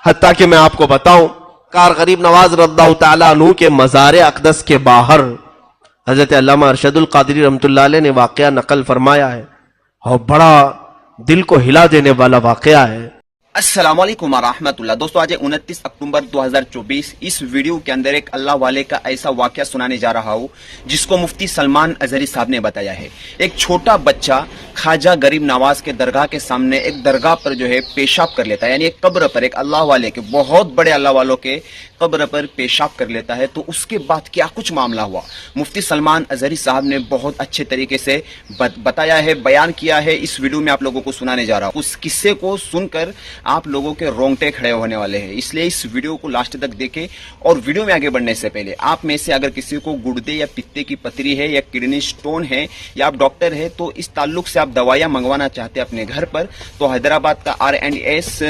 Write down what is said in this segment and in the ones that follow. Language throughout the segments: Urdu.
حتیٰ کہ میں آپ کو بتاؤں کار غریب نواز رضی اللہ تعالیٰ عنہ کے مزار اقدس کے باہر حضرت علامہ ارشد القادری رحمۃ اللہ علیہ نے واقعہ نقل فرمایا ہے اور بڑا دل کو ہلا دینے والا واقعہ ہے۔ السلام علیکم ورحمۃ اللہ۔ دوستو آج 29 اکتوبر 2024 اس ویڈیو کے اندر ایک اللہ والے کا ایسا واقعہ سنانے جا رہا ہوں جس کو مفتی سلمان اظہری صاحب نے بتایا ہے۔ ایک چھوٹا بچہ خواجہ غریب نواز کے درگاہ کے سامنے ایک درگاہ پر جو ہے پیشاب کر لیتا ہے، یعنی ایک قبر پر، ایک اللہ والے کے، بہت بڑے اللہ والوں کے قبر پر پیشاب کر لیتا ہے۔ تو اس کے بعد کیا کچھ معاملہ ہوا مفتی سلمان اظہری صاحب نے بہت اچھے طریقے سے بتایا ہے، بیان کیا ہے۔ اس ویڈیو میں آپ لوگوں کو سنانے جا رہا ہوں۔ اس قصے کو سن کر آپ لوگوں کے رونگٹے کھڑے ہونے والے ہیں، اس لیے اس ویڈیو کو لاسٹ تک دیکھیں۔ اور ویڈیو میں آگے بڑھنے سے پہلے آپ میں سے اگر کسی کو گردے یا پتے کی پتری ہے یا کڈنی سٹون ہے یا آپ ڈاکٹر ہے تو اس تعلق سے آپ دوائیاں منگوانا چاہتے ہیں اپنے گھر پر، تو حیدرآباد کا R&S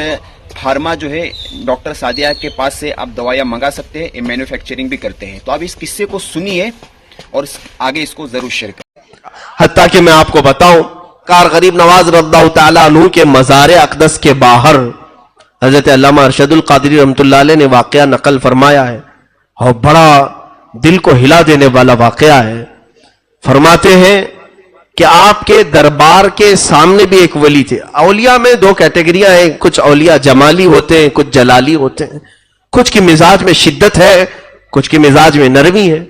فارما جو ہے ڈاکٹر سعدیہ کے پاس سے آپ دوائیاں منگا سکتے ہیں، مینوفیکچرنگ بھی کرتے ہیں۔ تو آپ اس قصے کو سنیے اور آگے اس کو ضرور شیئر کریں۔ حتیٰ کہ میں آپ کو بتاؤں کار غریب نواز رضی اللہ تعالیٰ عنہ کے مزار اقدس کے باہر حضرت علامہ ارشد القادری رحمۃ اللہ علیہ نے واقعہ نقل فرمایا ہے اور بڑا دل کو ہلا دینے والا واقعہ ہے۔ فرماتے ہیں کہ آپ کے دربار کے سامنے بھی ایک ولی تھے۔ اولیاء میں دو کیٹیگریاں ہیں، کچھ اولیاء جمالی ہوتے ہیں، کچھ جلالی ہوتے ہیں، کچھ کی مزاج میں شدت ہے، کچھ کی مزاج میں نرمی ہے۔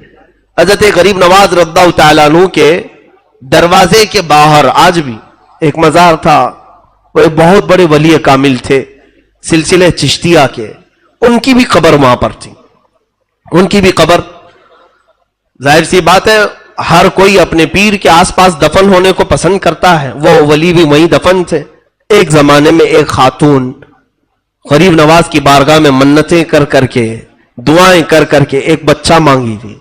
حضرت غریب نواز رضی اللہ تعالیٰ عنہ کے دروازے کے باہر آج بھی ایک مزار تھا، وہ ایک بہت بڑے ولی کامل تھے سلسلے چشتیہ کے، ان کی بھی قبر وہاں پر تھی۔ ان کی بھی قبر، ظاہر سی بات ہے ہر کوئی اپنے پیر کے آس پاس دفن ہونے کو پسند کرتا ہے، وہ ولی بھی وہیں دفن تھے۔ ایک زمانے میں ایک خاتون غریب نواز کی بارگاہ میں منتیں کر کر کے، دعائیں کر کر کے ایک بچہ مانگی تھی۔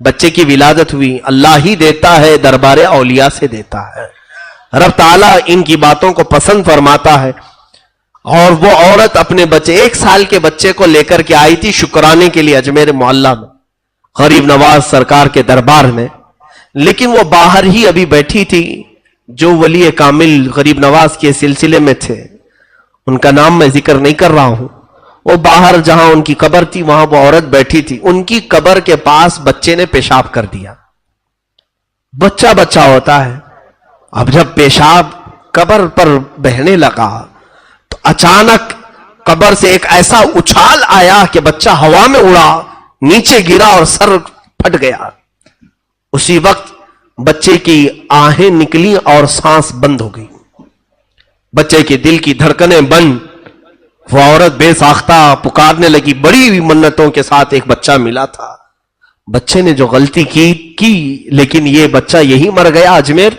بچے کی ولادت ہوئی، اللہ ہی دیتا ہے، دربار اولیاء سے دیتا ہے۔ رب تعالیٰ ان کی باتوں کو پسند فرماتا ہے۔ اور وہ عورت اپنے بچے، 1 سال کے بچے کو لے کر کے آئی تھی شکرانے کے لیے اجمیر محلہ میں غریب نواز سرکار کے دربار میں، لیکن وہ باہر ہی ابھی بیٹھی تھی۔ جو ولی کامل غریب نواز کے سلسلے میں تھے، ان کا نام میں ذکر نہیں کر رہا ہوں، وہ باہر جہاں ان کی قبر تھی وہاں وہ عورت بیٹھی تھی۔ ان کی قبر کے پاس بچے نے پیشاب کر دیا۔ بچہ بچہ ہوتا ہے، اب جب پیشاب قبر پر بہنے لگا تو اچانک قبر سے ایک ایسا اچھال آیا کہ بچہ ہوا میں اڑا، نیچے گرا اور سر پھٹ گیا۔ اسی وقت بچے کی آہیں نکلی اور سانس بند ہو گئی، بچے کے دل کی دھڑکنیں بند۔ وہ عورت بے ساختہ پکارنے لگی، بڑی منتوں کے ساتھ ایک بچہ ملا تھا، بچے نے جو غلطی کی لیکن یہ بچہ یہی مر گیا اجمیر۔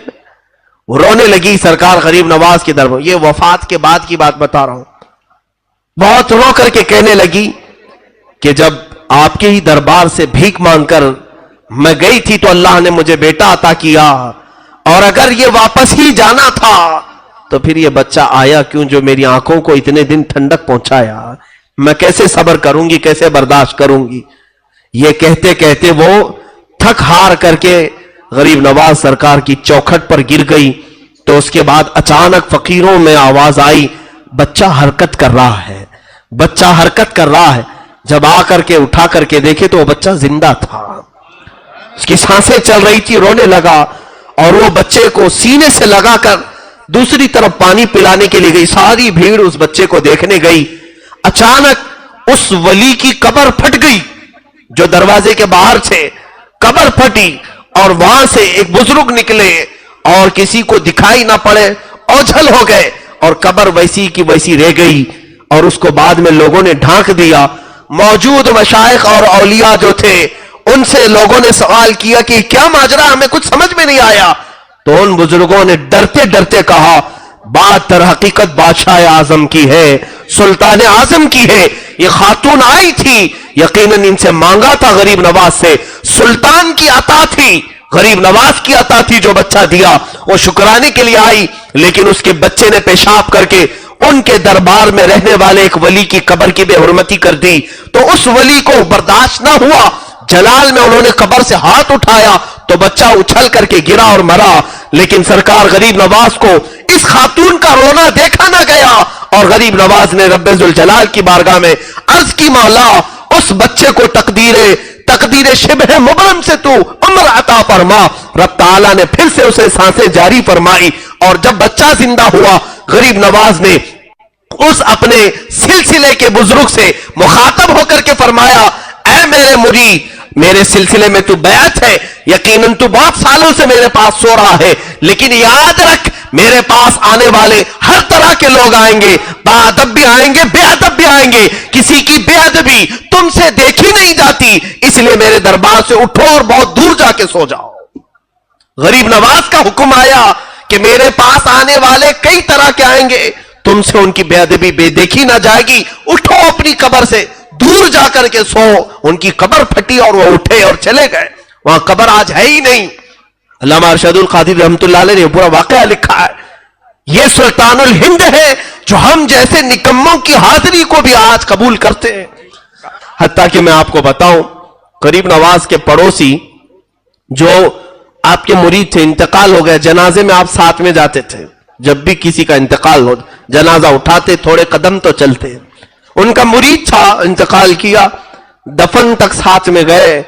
وہ رونے لگی سرکار غریب نواز کے دربار، یہ وفات کے بعد کی بات بتا رہا ہوں، بہت رو کر کے کہنے لگی کہ جب آپ کے ہی دربار سے بھیک مانگ کر میں گئی تھی تو اللہ نے مجھے بیٹا عطا کیا، اور اگر یہ واپس ہی جانا تھا تو پھر یہ بچہ آیا کیوں جو میری آنکھوں کو اتنے دن ٹھنڈک پہنچایا، میں کیسے صبر کروں گی، کیسے برداشت کروں گی۔ یہ کہتے کہتے وہ تھک ہار کر کے غریب نواز سرکار کی چوکھٹ پر گر گئی۔ تو اس کے بعد اچانک فقیروں میں آواز آئی، بچہ حرکت کر رہا ہے، بچہ حرکت کر رہا ہے۔ جب آ کر کے اٹھا کر کے دیکھے تو وہ بچہ زندہ تھا، اس کی سانسیں چل رہی تھی، رونے لگا اور وہ بچے کو سینے سے لگا کر دوسری طرف پانی پلانے کے لیے گئی۔ ساری بھیڑ اس بچے کو دیکھنے گئی۔ اچانک اس ولی کی قبر پھٹ گئی، جو دروازے کے باہر تھے، قبر پھٹی اور وہاں سے ایک بزرگ نکلے اور کسی کو دکھائی نہ پڑے، اوجھل ہو گئے اور قبر ویسی کی ویسی رہ گئی۔ اور اس کو بعد میں لوگوں نے ڈھانک دیا۔ موجود مشائخ اور اولیاء جو تھے ان سے لوگوں نے سوال کیا کہ کیا ماجرا، ہمیں کچھ سمجھ میں نہیں آیا۔ تو ان بزرگوں نے ڈرتے ڈرتے کہا، بات در حقیقت بادشاہ اعظم کی ہے، سلطان اعظم کی ہے۔ یہ خاتون آئی تھی، یقیناً ان سے مانگا تھا غریب نواز سے، سلطان کی عطا تھی، غریب نواز کی عطا تھی جو بچہ دیا، وہ شکرانے کے لیے آئی، لیکن اس کے بچے نے پیشاب کر کے ان کے دربار میں رہنے والے ایک ولی کی قبر کی بے حرمتی کر دی۔ تو اس ولی کو برداشت نہ ہوا، جلال میں انہوں نے قبر سے ہاتھ اٹھایا تو بچہ اچھل کر کے گرا اور مرا۔ لیکن سرکار غریب نواز کو اس خاتون کا رونا دیکھا نہ گیا اور غریب نواز نے رب ذوالجلال کی بارگاہ میں عرض کی مولا اس بچے کو تقدیر شبہ مبرم سے تو عمر عطا فرما. رب تعالیٰ نے پھر سے اسے سانسیں جاری فرمائی اور جب بچہ زندہ ہوا غریب نواز نے اس اپنے سلسلے کے بزرگ سے مخاطب ہو کر کے فرمایا اے میرے مرید میرے سلسلے میں تو بیعت ہے, یقیناً تو بہت سالوں سے میرے پاس سو رہا ہے, لیکن یاد رکھ میرے پاس آنے والے ہر طرح کے لوگ آئیں گے, باادب بھی آئیں گے, بے ادب بھی آئیں گے, کسی کی بے ادبی تم سے دیکھی نہیں جاتی, اس لیے میرے دربار سے اٹھو اور بہت دور جا کے سو جاؤ. غریب نواز کا حکم آیا کہ میرے پاس آنے والے کئی طرح کے آئیں گے, تم سے ان کی بے ادبی بے دیکھی نہ جائے گی, اٹھو اپنی قبر سے دور جا کر کے سو. ان کی قبر پھٹی اور وہ اٹھے اور چلے گئے. وہاں قبر آج ہے ہی نہیں. علامہ ارشد القادری رحمت اللہ علیہ نے پورا واقعہ لکھا ہے. یہ سلطان الہند ہے جو ہم جیسے نکموں کی حاضری کو بھی آج قبول کرتے ہیں. حتیٰ کہ میں آپ کو بتاؤں غریب نواز کے پڑوسی جو آپ کے مرید تھے انتقال ہو گئے, جنازے میں آپ ساتھ میں جاتے تھے, جب بھی کسی کا انتقال ہو جنازہ اٹھاتے تھوڑے قدم تو چلتے. ان کا مرید تھا, انتقال کیا, دفن تک ساتھ میں گئے.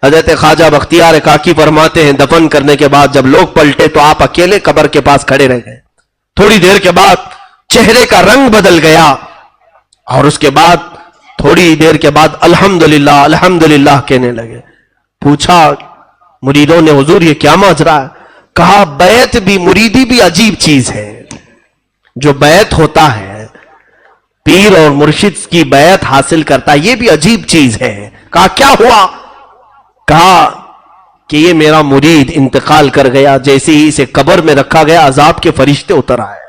حضرت خواجہ بختیار کاکی فرماتے ہیں دفن کرنے کے بعد جب لوگ پلٹے تو آپ اکیلے قبر کے پاس کھڑے رہ گئے. تھوڑی دیر کے بعد چہرے کا رنگ بدل گیا اور اس کے بعد تھوڑی دیر کے بعد الحمدللہ الحمدللہ کہنے لگے. پوچھا مریدوں نے حضور یہ کیا ماجرا ہے؟ کہا بیعت بھی مریدی بھی عجیب چیز ہے. جو بیعت ہوتا ہے پیر اور مرشد کی بیعت حاصل کرتا ہے یہ بھی عجیب چیز ہے. کہا کیا ہوا؟ کہا کہ یہ میرا مرید انتقال کر گیا, جیسے ہی اسے قبر میں رکھا گیا عذاب کے فرشتے اتر آئے,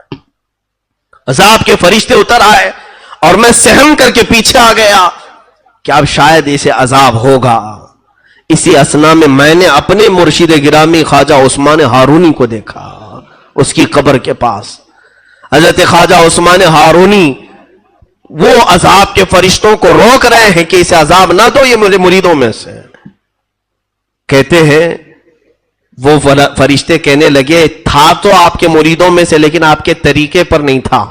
عذاب کے فرشتے اتر آئے اور میں سہم کر کے پیچھے آ گیا کہ اب شاید اسے عذاب ہوگا. اسی اسنا میں نے اپنے مرشد گرامی خواجہ عثمان ہارونی کو دیکھا اس کی قبر کے پاس. حضرت خواجہ عثمان ہارونی وہ عذاب کے فرشتوں کو روک رہے ہیں کہ اسے عذاب نہ دو, یہ میرے مریدوں میں سے. کہتے ہیں وہ فرشتے کہنے لگے تھا تو آپ کے مریدوں میں سے لیکن آپ کے طریقے پر نہیں تھا,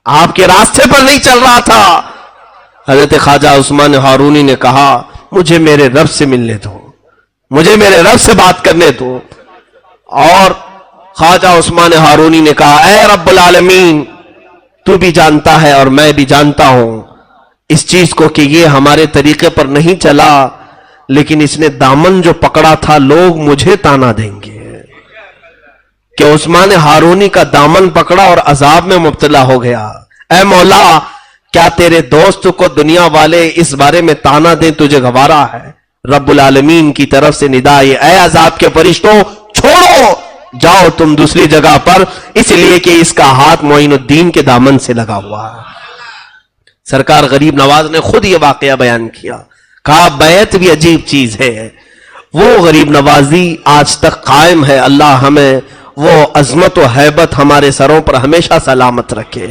آپ کے راستے پر نہیں چل رہا تھا. حضرت خواجہ عثمان ہارونی نے کہا مجھے میرے رب سے ملنے دو, مجھے میرے رب سے بات کرنے دو. اور خواجہ عثمان ہارونی نے کہا اے رب العالمین تو بھی جانتا ہے اور میں بھی جانتا ہوں اس چیز کو کہ یہ ہمارے طریقے پر نہیں چلا, لیکن اس نے دامن جو پکڑا تھا لوگ مجھے تانا دیں گے کہ عثمان ہارونی کا دامن پکڑا اور عذاب میں مبتلا ہو گیا. اے مولا کیا تیرے دوست کو دنیا والے اس بارے میں تانا دیں تجھے گوارا ہے؟ رب العالمین کی طرف سے ندا ہے اے عذاب کے فرشتوں چھوڑو, جاؤ تم دوسری جگہ پر, اس لیے کہ اس کا ہاتھ معین الدین کے دامن سے لگا ہوا ہے. سرکار غریب نواز نے خود یہ واقعہ بیان کیا, کہا بیعت بھی عجیب چیز ہے. وہ غریب نوازی آج تک قائم ہے. اللہ ہمیں وہ عظمت و ہیبت ہمارے سروں پر ہمیشہ سلامت رکھے.